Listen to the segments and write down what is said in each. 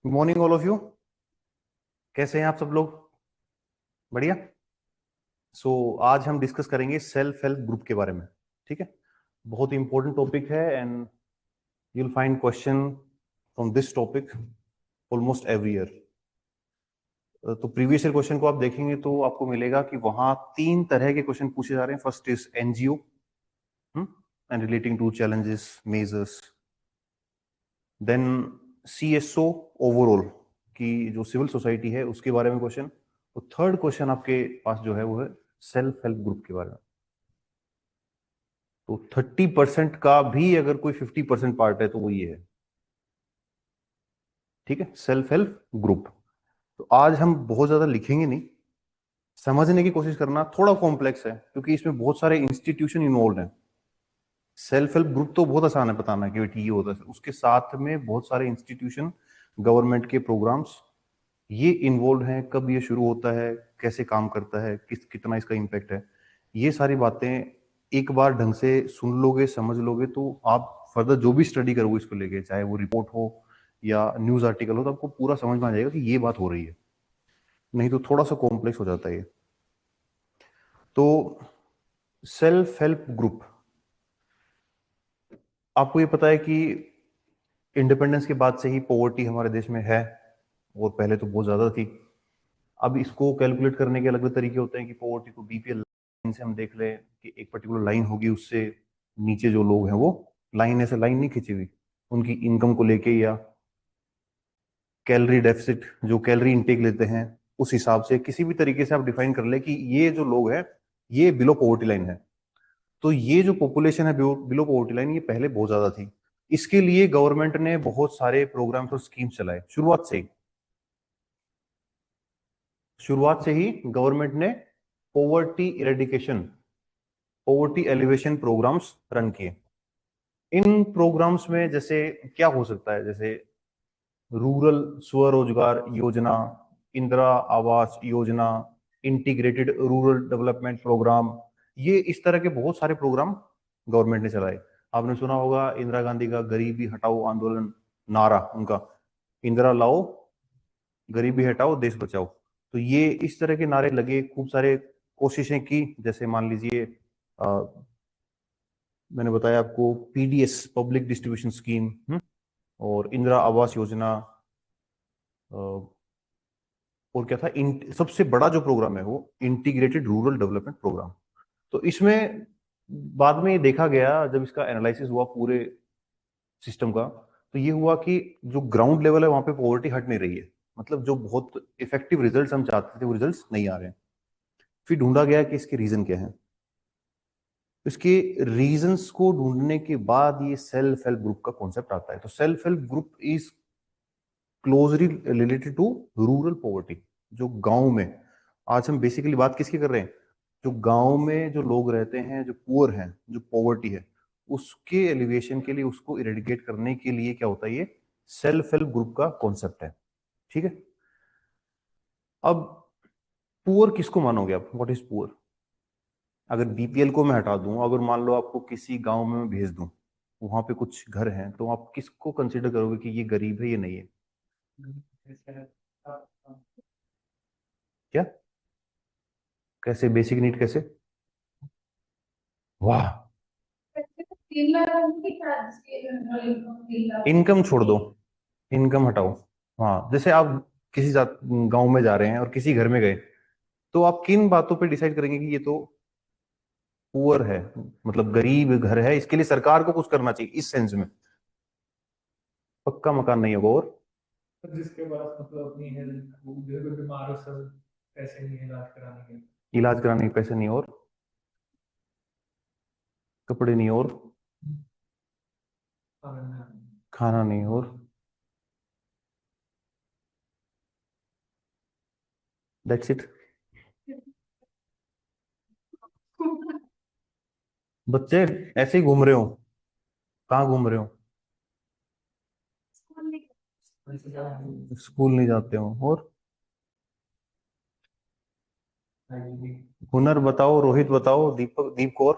Good morning all of you. कैसे हैं आप सब लोग? बढ़िया। आज हम डिस्कस करेंगे सेल्फ हेल्प ग्रुप के बारे में। ठीक है, बहुत ही इंपॉर्टेंट टॉपिक है and you will find question from this topic almost every year. तो प्रीवियस ईयर क्वेश्चन को आप देखेंगे तो आपको मिलेगा कि वहां तीन तरह के क्वेश्चन पूछे जा रहे हैं। First is NGO and relating to challenges measures, then CSO overall की जो सिविल सोसाइटी है उसके बारे में क्वेश्चन, तो थर्ड क्वेश्चन आपके पास जो है वो है सेल्फ हेल्प ग्रुप के बारे में। तो 30% का भी अगर कोई 50% पार्ट है तो वो ये है। ठीक है, सेल्फ हेल्प ग्रुप। तो आज हम बहुत ज्यादा लिखेंगे नहीं, समझने की कोशिश करना। थोड़ा कॉम्प्लेक्स है क्योंकि इसमें बहुत सारे इंस्टीट्यूशन इन्वॉल्व हैं। सेल्फ हेल्प ग्रुप तो बहुत आसान है बताना कि बेटी ये होता है, उसके साथ में बहुत सारे इंस्टीट्यूशन, गवर्नमेंट के प्रोग्राम्स ये इन्वॉल्व हैं। कब ये शुरू होता है, कैसे काम करता है, कितना इसका इम्पैक्ट है, ये सारी बातें एक बार ढंग से सुन लोगे, समझ लोगे तो आप फर्दर जो भी स्टडी करोगे इसको लेके, चाहे वो रिपोर्ट हो या न्यूज आर्टिकल हो, तो आपको पूरा समझ में आ जाएगा कि ये बात हो रही है। नहीं तो थोड़ा सा कॉम्प्लेक्स हो जाता है ये। तो सेल्फ हेल्प ग्रुप, आपको ये पता है कि इंडिपेंडेंस के बाद से ही पॉवर्टी हमारे देश में है, और पहले तो बहुत ज्यादा थी। अब इसको कैलकुलेट करने के अलग अलग तरीके होते हैं कि पॉवर्टी को बीपीएल लाइन से हम देख लें कि एक पर्टिकुलर लाइन होगी, उससे नीचे जो लोग हैं वो लाइन, ऐसे लाइन नहीं खींची हुई, उनकी इनकम को लेके, या कैलोरी डेफिसिट जो कैलोरी इनटेक लेते हैं उस हिसाब से किसी भी तरीके से आप डिफाइन कर ले कि ये जो लोग हैं ये बिलो पॉवर्टी लाइन है। तो ये जो पॉपुलेशन है बिलो पॉवर्टी लाइन, ये पहले बहुत ज्यादा थी। इसके लिए गवर्नमेंट ने बहुत सारे प्रोग्राम्स और स्कीम्स चलाए शुरुआत से ही गवर्नमेंट ने poverty eradication, poverty alleviation programmes run किए। इन प्रोग्राम्स में जैसे क्या हो सकता है, जैसे रूरल स्वरोजगार योजना, Indira Awas Yojana, integrated rural development programme, ये इस तरह के बहुत सारे प्रोग्राम गवर्नमेंट ने चलाए। आपने सुना होगा इंदिरा गांधी का गरीबी हटाओ आंदोलन, नारा उनका, इंदिरा लाओ गरीबी हटाओ देश बचाओ। तो ये इस तरह के नारे लगे, खूब सारे कोशिशें की। जैसे मान लीजिए मैंने बताया आपको पीडीएस, पब्लिक डिस्ट्रीब्यूशन स्कीम, और इंदिरा आवास योजना, और क्या था, सबसे बड़ा जो प्रोग्राम है वो इंटीग्रेटेड रूरल डेवलपमेंट प्रोग्राम। तो इसमें बाद में ये देखा गया, जब इसका एनालिसिस हुआ पूरे सिस्टम का, तो ये हुआ कि जो ग्राउंड लेवल है वहां पे पॉवर्टी हट नहीं रही है। मतलब जो बहुत इफेक्टिव रिजल्ट्स हम चाहते थे वो रिजल्ट्स नहीं आ रहे हैं। फिर ढूंढा गया कि इसके रीजन क्या है। इसके रीजंस को ढूंढने के बाद ये सेल्फ हेल्प ग्रुप का कॉन्सेप्ट आता है। तो self help group is closely related to rural poverty, जो गांव में, आज हम बेसिकली बात किसकी कर रहे हैं, जो गांव में जो लोग रहते हैं, जो पुअर हैं, जो पॉवर्टी है, उसके एलिवेशन के लिए, उसको इरेडिकेट करने के लिए क्या होता है, ये सेल्फ हेल्प ग्रुप का कॉन्सेप्ट है। ठीक है, अब पुअर किसको मानोगे आप, व्हाट इज पुअर? अगर बीपीएल को मैं हटा दूं, अगर मान लो आपको किसी गांव में मैं भेज दूं, वहां पे कुछ घर हैं, तो आप किसको कंसिडर करोगे कि ये गरीब है, ये नहीं है? क्या, कैसे बेसिक नीड कैसे? वाह, इनकम छोड़ दो, इनकम हटाओ। हाँ, जैसे आप किसी गांव में जा रहे हैं और किसी घर में गए, तो आप किन बातों पे डिसाइड करेंगे कि ये तो पुअर है, मतलब गरीब घर है, इसके लिए सरकार को कुछ करना चाहिए, इस सेंस में? पक्का मकान नहीं होगा, और जिसके पास मतलब अपनी हेल्थ, वो जो भी बीमार हो सब, पैसे नहीं है इलाज कराने के। इलाज कराने के पैसे नहीं, और कपड़े नहीं, और खाना खाना नहीं, और दैट्स इट। बच्चे ऐसे ही घूम रहे हो, कहाँ घूम रहे हो? नहीं। स्कूल नहीं जाते हो, और हुनर बताओ, रोहित बताओ, दीपक, दीप कौर।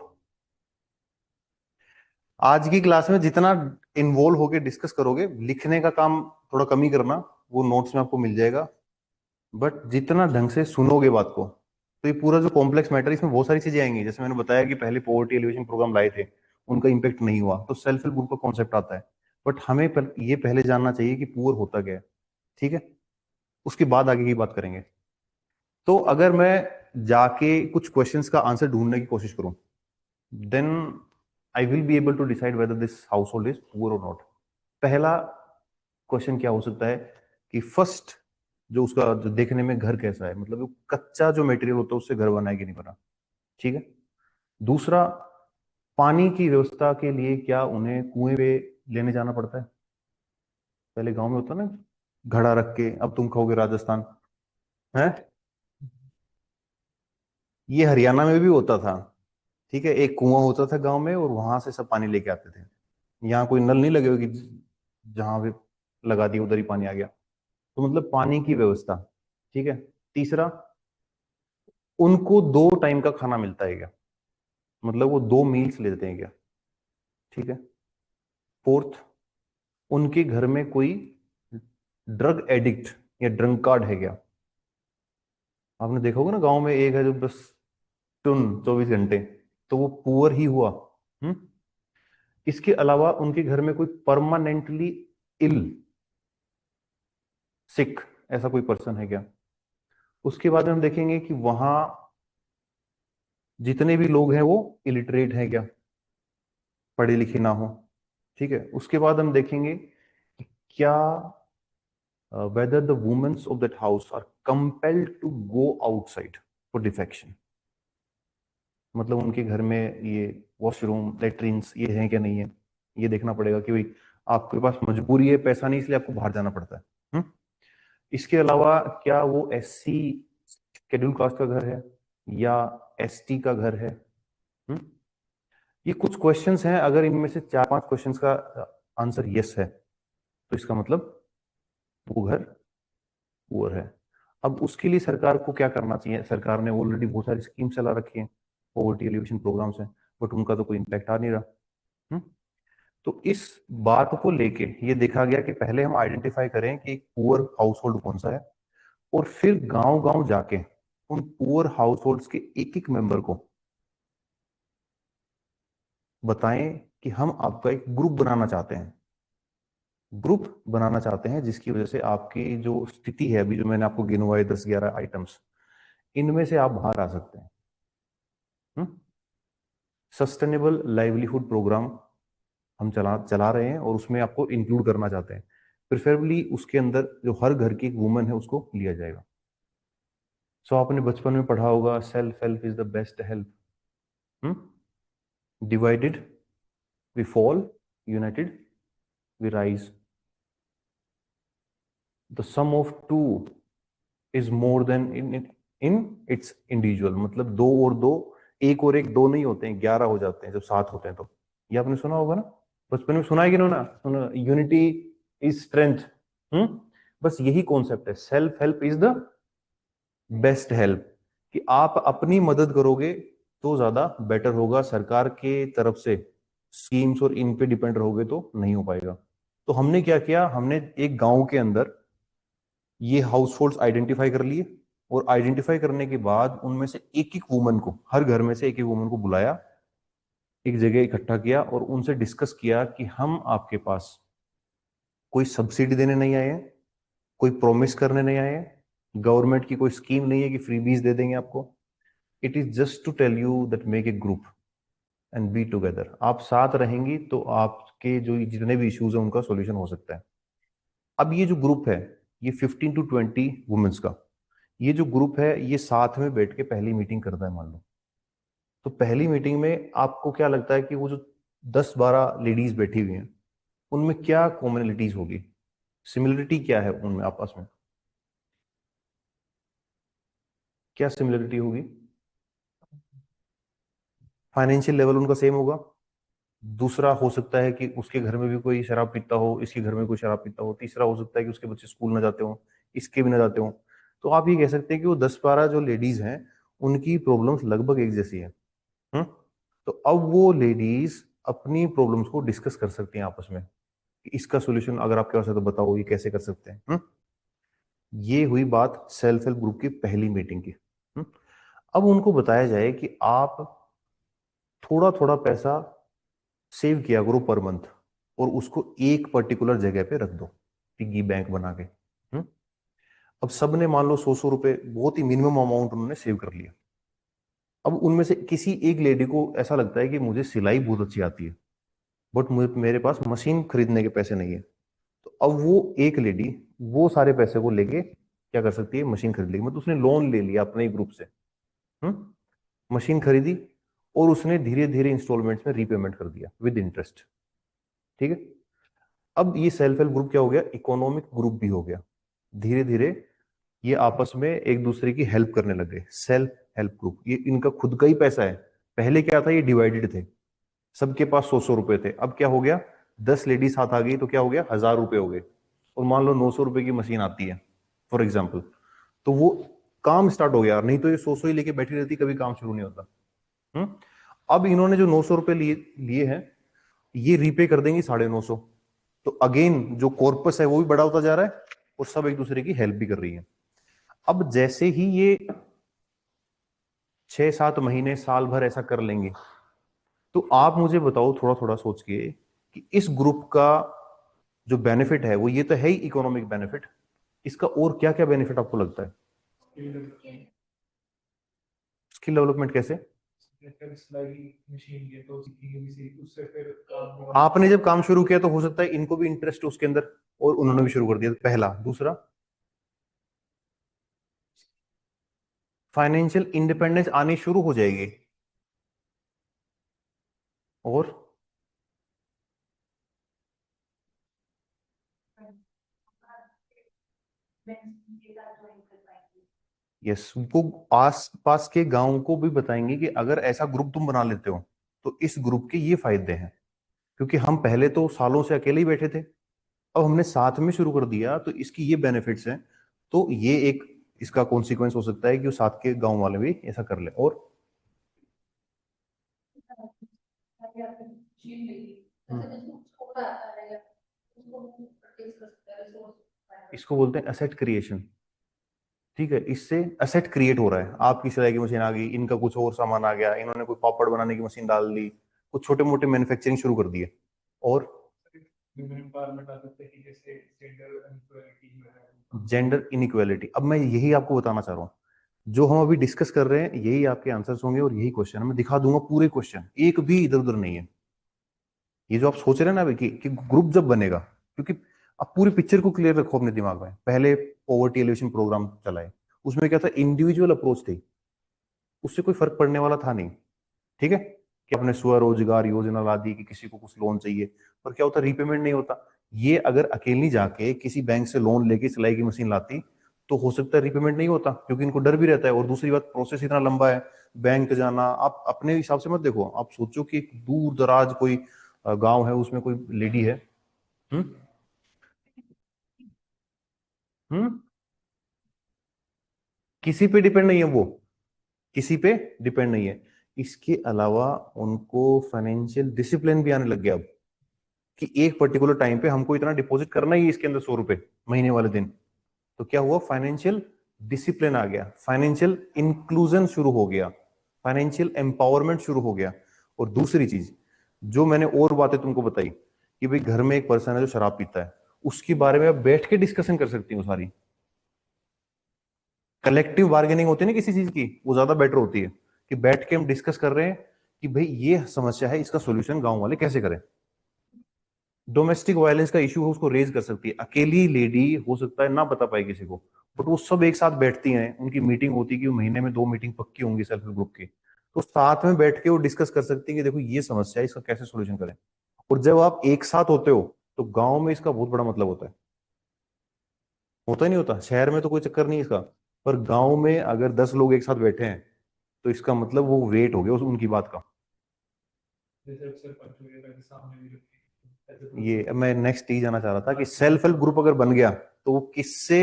आज की क्लास में जितना इन्वॉल्व होके डिस्कस करोगे, लिखने का काम थोड़ा कम ही करना, वो नोट्स में आपको मिल जाएगा। बट जितना ढंग से सुनोगे बात को, तो ये पूरा जो कॉम्प्लेक्स मैटर, इसमें बहुत सारी चीजें आएंगी। जैसे मैंने बताया कि पहले पॉवर्टी एलिवेशन प्रोग्राम लाए थे, उनका इम्पेक्ट नहीं हुआ, तो सेल्फ हेल्प ग्रुप का कॉन्सेप्ट आता है। बट हमें ये पहले जानना चाहिए कि पुअर होता क्या है, ठीक है? उसके बाद आगे की बात करेंगे। तो अगर मैं जाके कुछ क्वेश्चंस का आंसर ढूंढने की कोशिश करूं, then I will be able to decide whether this household is poor और नॉट। पहला क्वेश्चन क्या हो सकता है कि फर्स्ट, जो उसका जो देखने में घर कैसा है, मतलब वो कच्चा जो मटेरियल होता है उससे घर बना है कि नहीं बना, ठीक है? दूसरा, पानी की व्यवस्था के लिए क्या उन्हें कुएं पे लेने जाना पड़ता है? पहले गांव में होता ना, घड़ा रख के, अब तुम कहोगे राजस्थान है, ये हरियाणा में भी होता था, ठीक है? एक कुआं होता था गांव में और वहां से सब पानी लेके आते थे। यहाँ कोई नल नहीं लगे हुए कि जहां पे लगा दिया उधर ही पानी आ गया। तो मतलब पानी की व्यवस्था, ठीक है? तीसरा, उनको 2 टाइम का खाना मिलता है क्या, मतलब वो 2 मील्स लेते हैं क्या, ठीक है? फोर्थ, उनके घर में कोई ड्रग एडिक्ट या ड्रंकार्ड है क्या? आपने देखा होगा ना, गांव में एक है जो बस टुन 24 घंटे, तो वो पुअर ही हुआ। हम्म। इसके अलावा उनके घर में कोई परमानेंटली इल, सिक, ऐसा कोई पर्सन है क्या? उसके बाद में हम देखेंगे कि वहां जितने भी लोग हैं वो इलिटरेट हैं क्या, पढ़े लिखे ना हो, ठीक है? उसके बाद हम देखेंगे कि क्या whether the women of that house are compelled to go outside for defecation, मतलब उनके घर में ये वॉशरूम लेट्रिन्स ये हैं क्या नहीं है, ये देखना पड़ेगा कि भाई आपके पास मजबूरी है, पैसा नहीं, इसलिए आपको बाहर जाना पड़ता है। इसके अलावा क्या वो एससी शेड्यूल कास्ट का घर है या एसटी का घर है? हम्म? ये कुछ क्वेश्चंस हैं, अगर इनमें से 4-5 क्वेश्चंस का आंसर यस है, तो इसका मतलब वो घर पुअर है। अब उसके लिए सरकार को क्या करना चाहिए? सरकार ने ऑलरेडी बहुत सारी स्कीम चला रखी है, पॉवर्टी एलिवेशन प्रोग्राम्स हैं, बट उनका तो कोई इम्पैक्ट आ नहीं रहा। हम्म? तो इस बात को लेके ये देखा गया कि पहले हम आइडेंटिफाई करें कि एक पुअर हाउस होल्ड कौन सा है, और फिर गांव गांव जाके उन पुअर हाउस होल्ड्स के एक एक मेंबर को बताएं कि हम आपका एक ग्रुप बनाना चाहते हैं, ग्रुप बनाना चाहते हैं जिसकी वजह से आपकी जो स्थिति है, अभी जो मैंने आपको गिनवाए 10-11 आइटम्स, इनमें से आप बाहर आ सकते हैं। सस्टेनेबल लाइवलीहुड प्रोग्राम हम चला चला रहे हैं और उसमें आपको इंक्लूड करना चाहते हैं। प्रिफरेबली उसके अंदर जो हर घर की एक वुमन है उसको लिया जाएगा। सो आपने बचपन में पढ़ा होगा, self help is the best help. Divided we fall, united we rise, the sum of two is more than in its individual, मतलब दो और दो, एक और एक दो नहीं होते हैं, 11 हो जाते हैं जब साथ होते हैं तो। ये आपने सुना होगा ना, बचपन में सुना है कि ना, सुना, यूनिटी इज स्ट्रेंथ। हम्म। बस यही कॉन्सेप्ट है, self help is the best help, कि आप अपनी मदद करोगे तो ज्यादा बेटर होगा, सरकार के तरफ से स्कीम्स और इन पे डिपेंड रहोगे तो नहीं हो पाएगा। तो हमने क्या किया, हमने एक गांव के अंदर ये हाउस होल्ड्स आइडेंटिफाई कर लिए, और आइडेंटिफाई करने के बाद उनमें से एक एक वुमन को, हर घर में से एक एक वुमन को बुलाया, एक जगह इकट्ठा किया और उनसे डिस्कस किया कि हम आपके पास कोई सब्सिडी देने नहीं आए हैं, कोई प्रॉमिस करने नहीं आए हैं, गवर्नमेंट की कोई स्कीम नहीं है कि फ्रीबीज दे देंगे आपको। It is just to tell you that make a group and be together. आप साथ रहेंगी तो आपके जो जितने भी इश्यूज हैं उनका सॉल्यूशन हो सकता है। अब ये जो ग्रुप है, ये 15 to 20 वुमेन्स का, ये जो ग्रुप है ये साथ में बैठ के पहली मीटिंग करता है मान लो। तो पहली मीटिंग में आपको क्या लगता है कि वो जो 10-12 लेडीज बैठी हुई हैं, उनमें क्या कॉमनलिटीज होगी, सिमिलरिटी क्या है उनमें आपस में, क्या सिमिलरिटी होगी? फाइनेंशियल लेवल उनका सेम होगा। दूसरा हो सकता है कि उसके घर में भी कोई शराब पीता हो, इसके घर में कोई शराब पीता हो। तीसरा हो सकता है कि उसके बच्चे स्कूल ना जाते हो, इसके भी ना जाते हो। तो आप ये कह सकते हैं कि वो 10-12 जो लेडीज हैं उनकी प्रॉब्लम्स लगभग एक जैसी है। हम्म। तो अब वो लेडीज अपनी प्रॉब्लम्स को डिस्कस कर सकती हैं आपस में। कि इसका सोल्यूशन अगर आपके पास है तो बताओ ये कैसे कर सकते हैं। ये हुई बात सेल्फ हेल्प ग्रुप की पहली मीटिंग की। अब उनको बताया जाए कि आप थोड़ा थोड़ा पैसा सेव किया करो पर मंथ, और उसको एक पर्टिकुलर जगह पे रख दो, पिग्गी बैंक बना के। अब सबने मान लो 100-100 रुपए, बहुत ही मिनिमम अमाउंट उन्होंने सेव कर लिया। अब उनमें से किसी एक लेडी को ऐसा लगता है कि मुझे सिलाई बहुत अच्छी आती है, बट मेरे पास मशीन खरीदने के पैसे नहीं है। तो अब वो एक लेडी वो सारे पैसे को लेके क्या कर सकती है, मशीन खरीद लेगी। मतलब उसने लोन ले लिया अपने ग्रुप से, मशीन खरीदी, और उसने धीरे धीरे इंस्टॉलमेंट्स में रीपेमेंट कर दिया विद इंटरेस्ट। ठीक है। अब ये सेल्फ हेल्प ग्रुप क्या हो गया, इकोनॉमिक ग्रुप भी हो गया। धीरे धीरे ये आपस में एक दूसरे की हेल्प करने लग गए। सेल्फ हेल्प ग्रुप, ये इनका खुद का ही पैसा है। पहले क्या था, ये डिवाइडेड थे, सबके पास 100-100 रुपए थे। अब क्या हो गया, 10 लेडीज हाथ आ गई तो क्या हो गया, 1000 रुपए हो गए। और मान लो 900 रुपए की मशीन आती है फॉर एग्जाम्पल, तो वो काम स्टार्ट हो गया। नहीं तो ये 100-100 ही लेके बैठी रहती, कभी काम शुरू नहीं होता। हम्म अब इन्होंने जो 900 रुपए लिए लिए हैं, ये रीपे कर देंगे 950। तो अगेन जो कॉर्पस है वो भी बड़ा होता जा रहा है, और सब एक दूसरे की हेल्प भी कर रही है। अब जैसे ही ये 6-7 महीने साल भर ऐसा कर लेंगे, तो आप मुझे बताओ थोड़ा थोड़ा सोच के कि इस ग्रुप का जो बेनिफिट है वो ये तो है ही इकोनॉमिक बेनिफिट, इसका और क्या क्या बेनिफिट आपको लगता है। स्किल डेवलपमेंट कैसे। सिलाई मशीन ये तो सीखेंगे भी, उससे फिर काम आपने जब काम शुरू किया तो हो सकता है इनको भी इंटरेस्ट उसके अंदर, और उन्होंने भी शुरू कर दिया, पहला। दूसरा, फाइनेंशियल इंडिपेंडेंस आनी शुरू हो जाएगी। और यस, वो आस पास के गांव को भी बताएंगे कि अगर ऐसा ग्रुप तुम बना लेते हो तो इस ग्रुप के ये फायदे हैं। क्योंकि हम पहले तो सालों से अकेले ही बैठे थे, अब हमने साथ में शुरू कर दिया तो इसकी ये बेनिफिट्स हैं। तो ये एक इसका कॉन्सिक्वेंस हो सकता है कि वो साथ के गांव वाले भी ऐसा कर ले। और इसको बोलते हैं एसेट क्रिएशन। ठीक है, इससे एसेट क्रिएट हो रहा है। आपकी सिलाई की मशीन आ गई, इनका कुछ और सामान आ गया, इन्होंने कोई पापड़ बनाने की मशीन डाल दी, कुछ छोटे मोटे मैन्युफैक्चरिंग शुरू कर दिए। और वुमेन एम्पावरमेंट आ सकते हैं, जैसे जेंडर इनइक्वालिटी जो है। जेंडर इनइक्वालिटी, अब मैं यही आपको बताना चाह रहा हूँ। जो हम अभी डिस्कस कर रहे हैं यही आपके आंसर्स होंगे, और यही क्वेश्चन है। मैं दिखा दूंगा पूरे क्वेश्चन, एक भी इधर उधर नहीं है। ये जो आप सोच रहे हैं ना अभी कि ग्रुप जब बनेगा, क्योंकि आप पूरी पिक्चर को क्लियर रखो अपने दिमाग में। पहले पॉवर्टी एलिवेशन प्रोग्राम चलाए, उसमें क्या था, इंडिविजुअल अप्रोच थी, उससे कोई फर्क पड़ने वाला था नहीं। ठीक है, कि अपने स्वरोजगार योजना ला दी कि किसी को कुछ लोन चाहिए, पर क्या होता, रीपेमेंट नहीं होता। ये अगर अकेली जाके किसी बैंक से लोन लेके सिलाई की मशीन लाती तो हो सकता है रीपेमेंट नहीं होता, क्योंकि इनको डर भी रहता है। और दूसरी बात, प्रोसेस इतना लंबा है, बैंक जाना। आप अपने हिसाब से मत देखो, आप सोचो कि एक दूर दराज कोई गांव है, उसमें कोई लेडी है। हम्म हम्म किसी पे डिपेंड नहीं है वो, किसी पे डिपेंड नहीं है। इसके अलावा उनको फाइनेंशियल डिसिप्लिन भी आने लग गया अब, कि एक पर्टिकुलर टाइम पे हमको इतना डिपॉजिट करना ही है इसके अंदर, 100 रुपए महीने वाले दिन। तो क्या हुआ, फाइनेंशियल डिसिप्लिन आ गया, फाइनेंशियल इंक्लूजन शुरू हो गया, फाइनेंशियल एम्पावरमेंट शुरू हो गया। और दूसरी चीज जो मैंने और बातें तुमको बताई, कि भाई घर में एक पर्सन है जो शराब पीता है, उसके बारे में आप बैठ के डिस्कशन कर सकती हो सारी। कलेक्टिव बार्गेनिंग होती है ना किसी चीज की, वो ज्यादा बेटर होती है, कि बैठ के हम डिस्कस कर रहे हैं कि भाई ये समस्या है, इसका सोल्यूशन गांव वाले कैसे करें। डोमेस्टिक वायलेंस का इशू है, उसको रेज कर सकती है। अकेली लेडी हो सकता है ना बता पाए किसी को, बट वो सब एक साथ बैठती हैं, उनकी मीटिंग होती है कि वो महीने में 2 मीटिंग पक्की होंगी सेल्फ हेल्प ग्रुप की। तो साथ में बैठ के वो डिस्कस कर सकती है कि देखो ये समस्या है, इसका कैसे सोल्यूशन करें। और जब आप एक साथ होते हो तो गांव में इसका बहुत बड़ा मतलब होता है। होता ही नहीं होता, शहर में तो कोई चक्कर नहीं इसका, पर गांव में अगर 10 लोग एक साथ बैठे हैं तो इसका मतलब वो वेट हो गया उनकी बात का। जैसे अक्सर पंच वगैरह के सामने भी रखते हैं, ऐसे ये तो अब मैं नेक्स्ट चीज जाना चाह रहा था कि सेल्फ हेल्प ग्रुप अगर बन गया तो वो किससे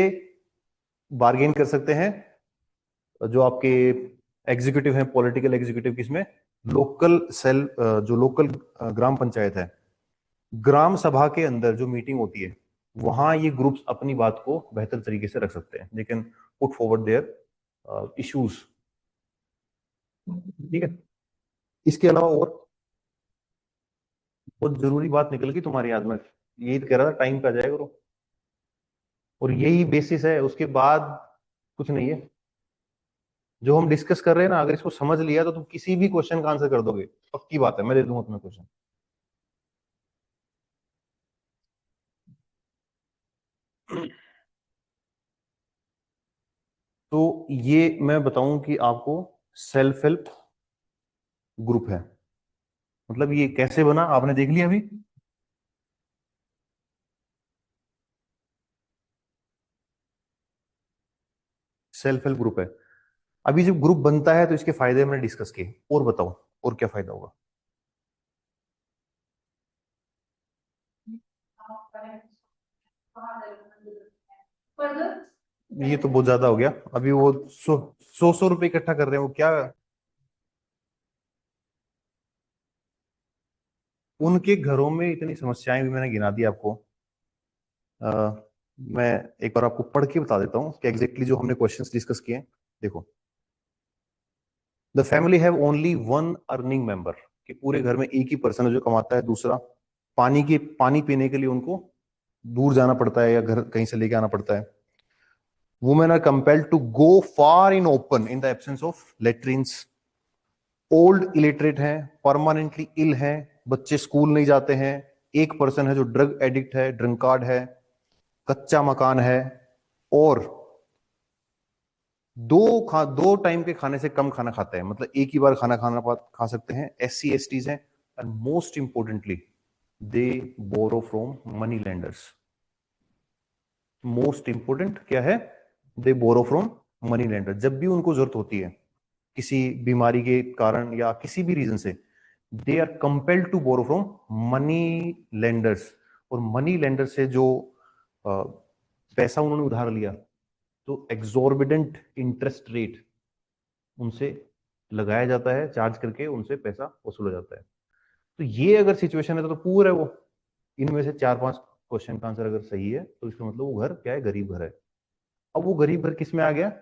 बार्गेन कर सकते हैं, जो आपके एग्जीक्यूटिव हैं, पॉलिटिकल एग्जीक्यूटिव, किसमें, लोकल सेल, जो लोकल ग्राम पंचायत है, ग्राम सभा के अंदर जो मीटिंग होती है वहां ये ग्रुप्स अपनी बात को बेहतर तरीके से रख सकते हैं, they can put forward their issues. ठीक है। इसके अलावा और बहुत जरूरी बात निकल गई तुम्हारी याद में, यही तो कह रहा था टाइम पे आ जाएगा करो, और यही बेसिस है, उसके बाद कुछ नहीं है। जो हम डिस्कस कर रहे हैं ना, अगर इसको समझ लिया तो तुम किसी भी क्वेश्चन का आंसर कर दोगे, पक्की बात है, मैं दे दूंगा तुम्हें क्वेश्चन। तो ये मैं बताऊं कि आपको सेल्फ हेल्प ग्रुप है, मतलब ये कैसे बना आपने देख लिया अभी। सेल्फ हेल्प ग्रुप है। अभी जब ग्रुप बनता है तो इसके फायदे हमने डिस्कस किए, और बताओ और क्या फायदा होगा। ये तो बहुत ज्यादा हो गया, अभी वो सौ रुपए इकट्ठा कर रहे हैं वो क्या। उनके घरों में इतनी समस्याएं भी मैंने गिना दी आपको। अ, मैं एक बार आपको पढ़ के बता देता हूँ कि एग्जैक्टली जो हमने क्वेश्चंस डिस्कस किए हैं। देखो, the family have only one earning member, कि पूरे घर में एक ही पर्सन है जो कमाता है। दूसरा, पानी पीने के लिए उनको दूर जाना पड़ता है या घर कहीं से लेके आना पड़ता है। Women are compelled to go far in open in the absence of latrines. Old illiterate हैं, परमानेंटली इल हैं, बच्चे स्कूल नहीं जाते हैं। एक पर्सन है जो ड्रग एडिक्ट है, ड्रंकार्ड है, कच्चा मकान है, और दो टाइम के खाने से कम खाना खाता है, मतलब एक ही बार खा सकते हैं। SC STs हैं, and most importantly they borrow from money lenders. Most important क्या है, they borrow from money lender. जब भी उनको जरूरत होती है किसी बीमारी के कारण या किसी भी रीजन से, they are compelled to borrow from money lenders. और मनी लेंडर से जो पैसा उन्होंने उधार लिया, तो एग्जॉर्बिडेंट इंटरेस्ट रेट उनसे लगाया जाता है, चार्ज करके उनसे पैसा वसूला जाता है। तो ये अगर सिचुएशन है तो पूरा वो, इनमें से 4-5 क्वेश्चन का आंसर अगर सही है तो इसका मतलब वो घर क्या है, गरीब घर है। अब वो गरीब घर किस में आ गया,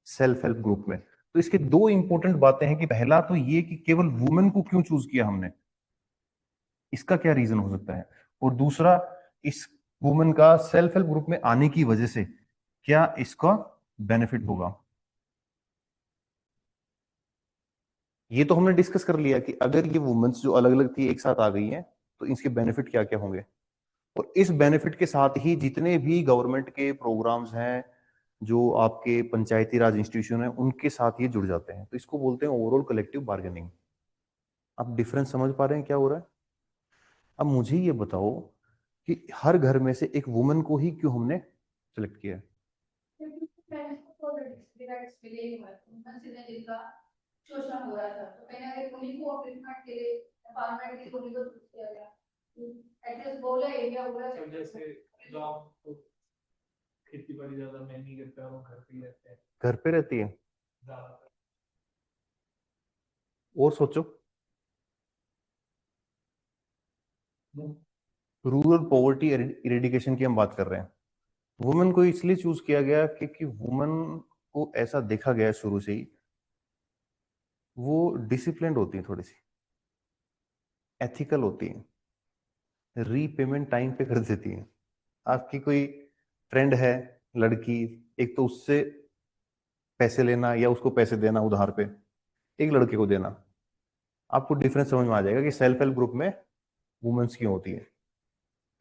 सेल्फ हेल्प ग्रुप में। तो इसके दो इंपॉर्टेंट बातें हैं कि पहला तो ये कि केवल वुमेन को क्यों चूज किया हमने, इसका क्या रीजन हो सकता है। और दूसरा, इस वुमेन का सेल्फ हेल्प ग्रुप में आने की वजह से क्या इसका बेनिफिट होगा। ये तो हमने डिस्कस कर लिया कि अगर ये वुमेन्स जो अलग अलग थी एक साथ आ गई हैं तो इसके बेनिफिट क्या क्या होंगे। और इस बेनिफिट के साथ ही जितने भी गवर्नमेंट के प्रोग्राम्स हैं, जो आपके पंचायती राज इंस्टीट्यूशन है, उनके साथ ये जुड़ जाते हैं। तो इसको बोलते हैं ओवरऑल कलेक्टिव बार्गेनिंग। आप डिफरेंस समझ पा रहे हैं क्या हो रहा है। अब मुझे ये बताओ कि हर घर में से एक वुमन को ही क्यों हमने सेलेक्ट किया है। शोषण हो रहा था, तो कहीं ना कहीं उन्हीं को अपलिफ्टमेंट के लिए, एम्पावरमेंट के लिए उन्हीं को चूज किया गया। एटलीस्ट बोला एरिया बोला जैसे जॉब तो खेती बाड़ी ज्यादा मैं नहीं करता हूँ, घर पे ही रहते हैं, घर पे रहती है ज्यादातर। और सोचो, रूरल पॉवर्टी इरेडिकेशन की हम बात कर रहे हैं। वुमेन को इसलिए चूज किया गया क्योंकि वुमेन को ऐसा देखा गया है शुरू से ही, वो डिसिप्लिन्ड होती है, थोड़ी सी एथिकल होती है, रीपेमेंट टाइम पे कर देती है। आपकी कोई फ्रेंड है लड़की, एक तो उससे पैसे लेना या उसको पैसे देना उधार पे, एक लड़के को देना, आपको डिफरेंस समझ में आ जाएगा कि सेल्फ हेल्प ग्रुप में वुमेन्स क्यों होती है।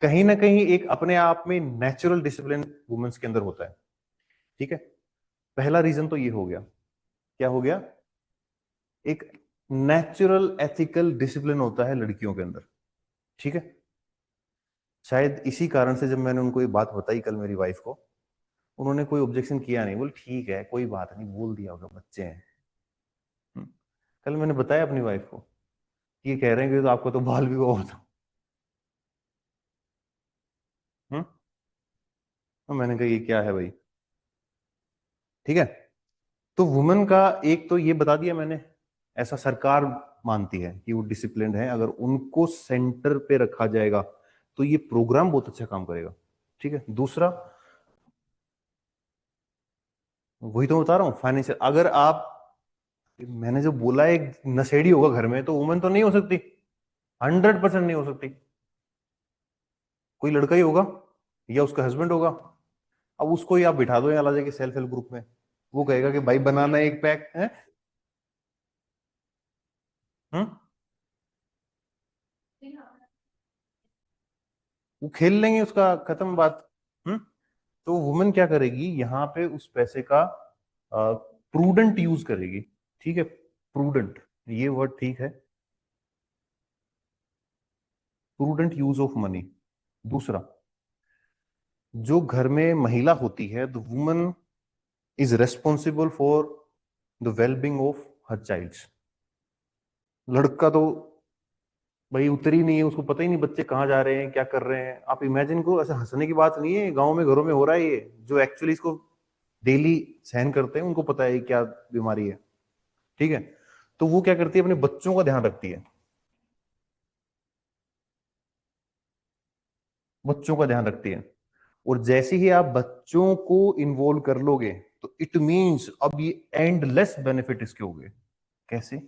कहीं ना कहीं एक अपने आप में नेचुरल डिसिप्लिन वुमेन्स के अंदर होता है। ठीक है, पहला रीजन तो ये हो गया। क्या हो गया, एक नेचुरल एथिकल डिसिप्लिन होता है लड़कियों के अंदर। ठीक है, शायद इसी कारण से जब मैंने उनको ये बात बताई कल मेरी वाइफ को, उन्होंने कोई ऑब्जेक्शन किया नहीं, बोल ठीक है कोई बात नहीं, बोल दिया होगा बच्चे हैं। हम्म। कल मैंने बताया अपनी वाइफ को, ये कह रहे हैं कि तो आपको तो बाल भी बहुत। हम्म। तो मैंने कहा ये क्या है भाई। ठीक है, तो वुमेन का एक तो ये बता दिया मैंने, ऐसा सरकार मानती है कि वो डिसिप्लिन्ड है, अगर उनको सेंटर पे रखा जाएगा, तो ये प्रोग्राम बहुत अच्छा काम करेगा। ठीक है। दूसरा, वही तो बता रहा हूं, फाइनेंशियल, अगर आप, मैंने जो बोला है, एक नशेड़ी होगा घर में तो वुमेन तो नहीं हो सकती, 100% नहीं हो सकती। कोई लड़का ही होगा या उसका हस्बैंड होगा। अब उसको ही आप बिठा दो यहाँ ला जाके सेल्फ हेल्प ग्रुप में, वो कहेगा कि भाई बनाना एक पैक है। हम्म। वो खेल लेंगे, उसका खत्म बात। हम्म। तो वुमेन क्या करेगी यहाँ पे, उस पैसे का प्रूडेंट यूज करेगी। ठीक है, प्रूडेंट, ये वर्ड ठीक है, प्रूडेंट यूज ऑफ मनी। दूसरा, जो घर में महिला होती है, the woman is responsible for the wellbeing of her child. लड़का तो भाई उतर ही नहीं है, उसको पता ही नहीं बच्चे कहाँ जा रहे हैं, क्या कर रहे हैं। आप इमेजिन करो, ऐसे हंसने की बात नहीं है, गांव में घरों में हो रहा है ये, जो एक्चुअली इसको डेली सहन करते हैं उनको पता है क्या बीमारी है। ठीक है। तो वो क्या करती है, अपने बच्चों का ध्यान रखती है, बच्चों का ध्यान रखती है। और जैसे ही आप बच्चों को इन्वॉल्व कर लोगे, तो इट मींस अब ये एंडलेस बेनिफिट इसके हो गए। कैसे?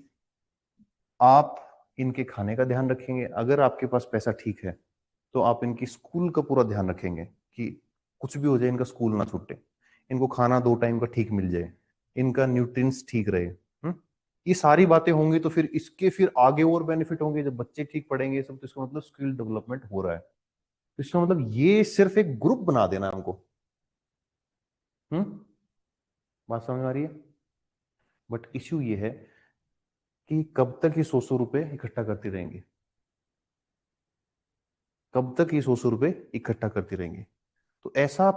आप इनके खाने का ध्यान रखेंगे, अगर आपके पास पैसा ठीक है तो आप इनकी स्कूल का पूरा ध्यान रखेंगे कि कुछ भी हो जाए इनका स्कूल ना छूटे, इनको खाना 2 टाइम का ठीक मिल जाए, इनका न्यूट्रिएंट्स ठीक रहे। ये सारी बातें होंगी तो फिर इसके फिर आगे और बेनिफिट होंगे, जब बच्चे ठीक पढ़ेंगे सब, तो इसका मतलब स्किल डेवलपमेंट हो रहा है। तो इसका मतलब ये सिर्फ एक ग्रुप बना देना है हमको। हम्म। बात समझ में आ रही है? बट इश्यू ये है कि कब तक ये 100-100 रुपए इकट्ठा करती रहेंगे, कब तक ये 100-100 रुपए इकट्ठा करती रहेंगे। तो ऐसा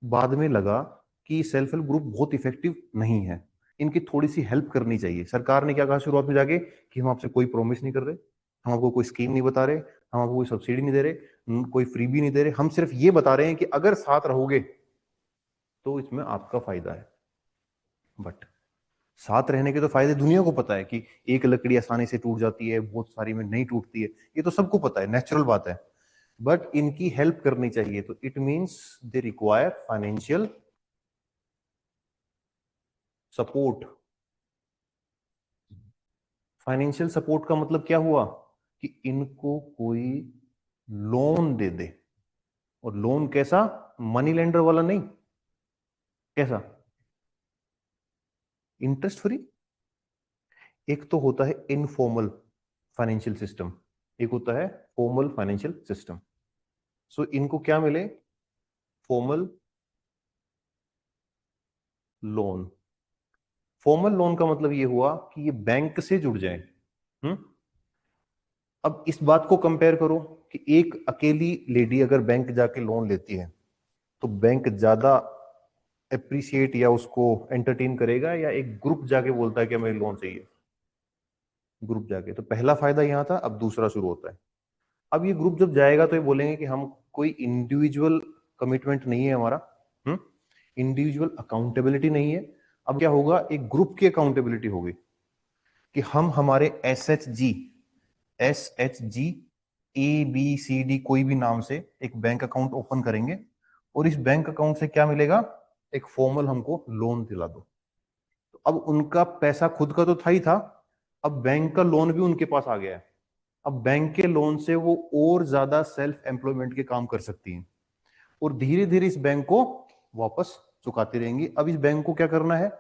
बाद में लगा कि सेल्फ हेल्प ग्रुप बहुत इफेक्टिव नहीं है, इनकी थोड़ी सी हेल्प करनी चाहिए। सरकार ने क्या कहा शुरुआत में जाके, कि हम आपसे कोई प्रॉमिस नहीं कर रहे, हम आपको कोई स्कीम नहीं बता रहे, हम आपको कोई सब्सिडी नहीं दे रहे, कोई फ्री भी नहीं दे रहे, हम सिर्फ ये बता रहे हैं कि अगर साथ रहोगे तो इसमें आपका फायदा है। बट साथ रहने के तो फायदे दुनिया को पता है, कि एक लकड़ी आसानी से टूट जाती है, बहुत सारी में नहीं टूटती है, ये तो सबको पता है, नेचुरल बात है। बट इनकी हेल्प करनी चाहिए, तो it means they require financial support. Financial support का मतलब क्या हुआ, कि इनको कोई लोन दे दे। और लोन कैसा? मनी लेंडर वाला नहीं। कैसा? Interest free. एक तो होता है इनफॉर्मल फाइनेंशियल सिस्टम, एक होता है फॉर्मल फाइनेंशियल सिस्टम। सो इनको क्या मिले? Formal loan. फॉर्मल लोन का मतलब ये हुआ कि ये बैंक से जुड़ जाए। हम्म। अब इस बात को कंपेयर करो, कि एक अकेली लेडी अगर बैंक जाके लोन लेती है, तो बैंक ज्यादा अप्रिशिएट या उसको एंटरटेन करेगा, या एक ग्रुप जाके बोलता है कि हमें लोन चाहिए? ग्रुप जाके, तो पहला फायदा यहां था, अब दूसरा शुरू होता है। अब ये ग्रुप जब जाएगा तो ये बोलेंगे कि हम, कोई इंडिविजुअल कमिटमेंट नहीं है हमारा, हम्म, इंडिविजुअल अकाउंटेबिलिटी नहीं है। अब क्या होगा, एक ग्रुप की अकाउंटेबिलिटी होगी, कि हम हमारे एस एच जी ABCD कोई भी नाम से एक बैंक अकाउंट ओपन करेंगे, और इस बैंक अकाउंट से क्या मिलेगा, एक फॉर्मल हमको लोन दिला दो। तो अब उनका पैसा खुद का तो था ही था, अब बैंक का लोन भी उनके पास आ गया है। अब बैंक के लोन से वो और ज्यादा सेल्फ एम्प्लॉयमेंट के काम कर सकती हैं, और धीरे धीरे इस बैंक को वापस चुकाती रहेंगी। अब इस बैंक को क्या करना है,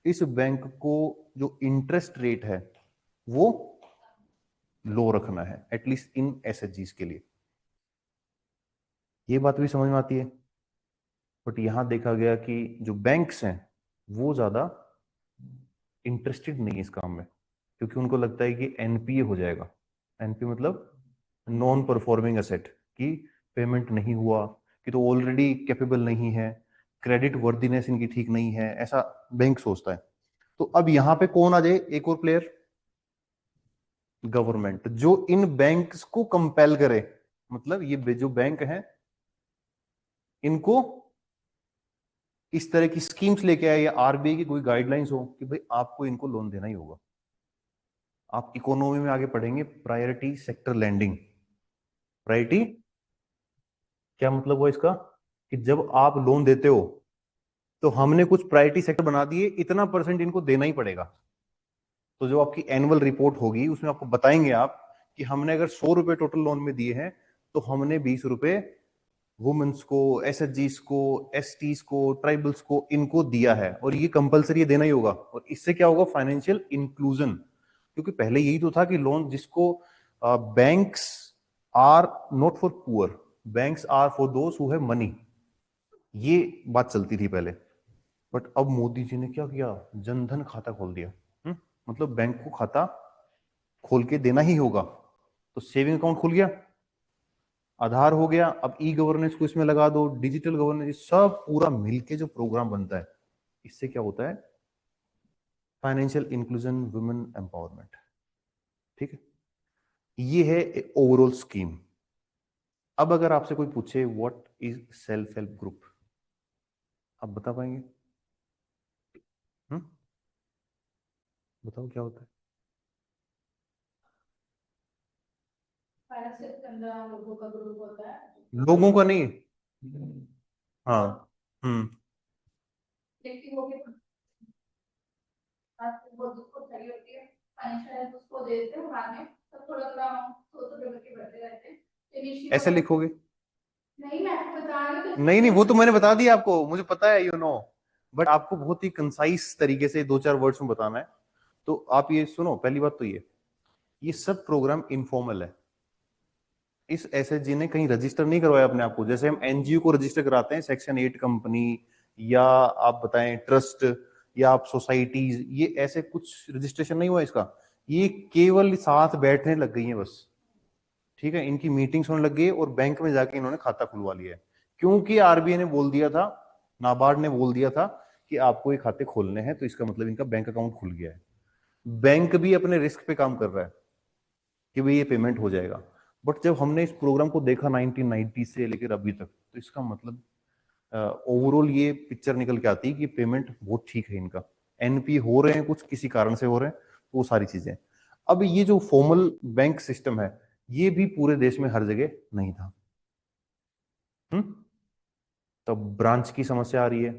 इस बैंक को जो इंटरेस्ट रेट है वो लो रखना है, एटलीस्ट इन एसएचजीज के लिए। ये बात भी समझ में आती है। बट यहां देखा गया कि जो बैंक्स हैं वो ज्यादा इंटरेस्टेड नहीं है इस काम में, क्योंकि उनको लगता है कि एनपीए हो जाएगा। एनपीए मतलब नॉन परफॉर्मिंग एसेट, कि पेमेंट नहीं हुआ, कि तो ऑलरेडी कैपेबल नहीं है, क्रेडिट वर्दीनेस इनकी ठीक नहीं है, ऐसा बैंक सोचता है। तो अब यहां पे कौन आ जाए, एक और प्लेयर, गवर्नमेंट, जो इन बैंक्स को कंपेल करे। मतलब ये जो बैंक हैं, इनको इस तरह की स्कीम्स लेके आए, या आरबीआई की कोई गाइडलाइंस हो कि भाई आपको इनको लोन देना ही होगा। आप इकोनॉमी में आगे पढ़ेंगे, प्रायोरिटी सेक्टर लैंडिंग, प्रायोरिटी क्या मतलब हुआ इसका? कि जब आप लोन देते हो तो हमने कुछ प्रायोरिटी सेक्टर बना दिए, इतना परसेंट इनको देना ही पड़ेगा। तो जो आपकी एनुअल रिपोर्ट होगी उसमें आपको बताएंगे आप कि हमने अगर 100 रुपए टोटल लोन में दिए हैं तो हमने 20 रुपए वुमेन्स को, एसएचजीस को, एसटीज को, ट्राइबल्स को, इनको दिया है, और ये कंपलसरी देना ही होगा। और इससे क्या होगा? Financial inclusion. क्योंकि पहले यही तो था कि लोन जिसको, banks are not for poor, banks are for those who have money, ये बात चलती थी पहले। बट अब मोदी जी ने क्या किया? जनधन खाता खोल दिया। मतलब बैंक को खाता खोल के देना ही होगा। तो सेविंग अकाउंट खुल गया, आधार हो गया, अब ई गवर्नेंस को इसमें लगा दो, डिजिटल गवर्नेंस, सब पूरा मिलके जो प्रोग्राम बनता है, इससे क्या होता है? Financial inclusion, women empowerment. ठीक है, ये है ओवरऑल स्कीम। अब अगर आपसे कोई पूछे what is self help group, आप बता पाएंगे? हम्म बताओ क्या होता है? फाइनेंशियल के अंदर लोगों का ग्रुप होता है, लोगों का नहीं। हाँ। हम्म लेकिन वो भी बहुत उसको चाहिए होती है फाइनेंशियल हेल्प, उसको दे देते हैं बाद में, तब थोड़ा थोड़ा अमाउंट 100 करके बढ़ते रहते हैं इनिशियल। ऐसे लिखोगे? नहीं, मैं आपको बता रही हूँ नहीं नहीं, वो तो मैंने बता दिया आपको, मुझे पता है, बट आपको बहुत ही कंसाइज तरीके से 2-4 वर्ड्स में बताना है। तो आप ये सुनो, पहली बात तो ये सब प्रोग्राम इनफॉर्मल है। इस एसएचजी ने कहीं रजिस्टर नहीं करवाया अपने आप को, जैसे हम एनजीओ को रजिस्टर कराते हैं, सेक्शन 8 कंपनी, या आप बताएं ट्रस्ट, या आप सोसाइटीज, ये ऐसे कुछ रजिस्ट्रेशन नहीं हुआ इसका। ये केवल साथ बैठने लग गई है बस। ठीक है, इनकी मीटिंग्स होने लग गई और बैंक में जाके इन्होंने खाता खुलवा लिया है, क्योंकि आरबीआई ने बोल दिया था, नाबार्ड ने बोल दिया था कि आपको ये खाते खोलने हैं, तो इसका मतलब इनका बैंक अकाउंट खुल गया है। बैंक भी अपने रिस्क पे काम कर रहा है कि भाई ये पेमेंट हो जाएगा। बट जब हमने इस प्रोग्राम को देखा 1990 से लेकर अभी तक, तो इसका मतलब ओवरऑल ये पिक्चर निकल के आती है कि पेमेंट बहुत ठीक है इनका। एनपी हो रहे हैं, कुछ किसी कारण से हो रहे हैं, तो वो सारी चीजें। अब ये जो फॉर्मल बैंक सिस्टम है, ये भी पूरे देश में हर जगह नहीं था। तब ब्रांच की समस्या आ रही है,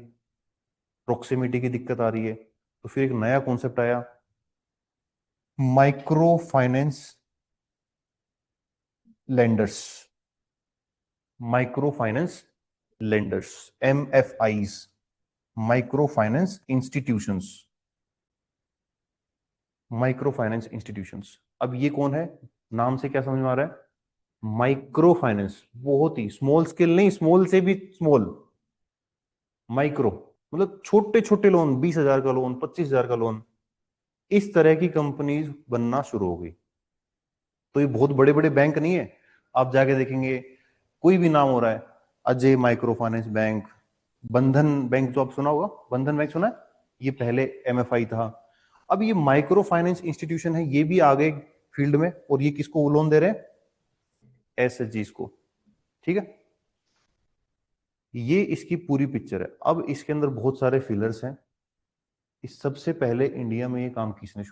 प्रोक्सिमिटी की दिक्कत आ रही है, तो फिर एक नया कॉन्सेप्ट आया, micro finance lenders. Micro finance lenders, MFIs, micro finance institutions. Micro finance institutions, अब ये कौन है? नाम से क्या समझ में आ रहा है? माइक्रो फाइनेंस, बहुत ही स्मॉल स्केल नहीं, स्मॉल से भी स्मॉल, माइक्रो मतलब छोटे छोटे लोन, 20,000 का लोन, 25,000 का लोन, इस तरह की कंपनीज बनना शुरू हो गई। तो ये बहुत बड़े बड़े बैंक नहीं है। आप जाके देखेंगे कोई भी नाम हो रहा है, अजय माइक्रो फाइनेंस बैंक, बंधन बैंक, जो आप सुना होगा, बंधन बैंक सुना है, ये पहले एमएफआई था। अब ये माइक्रो फाइनेंस इंस्टीट्यूशन है, ये भी आ गए फील्ड में, और ये किसको लोन दे रहे हैं? एसएचजी को। ठीक है, ये इसकी पूरी पिक्चर है। अब इसके अंदर बहुत सारे फिलर्स हैं। इस सबसे पहले इंडिया में ये काम किसने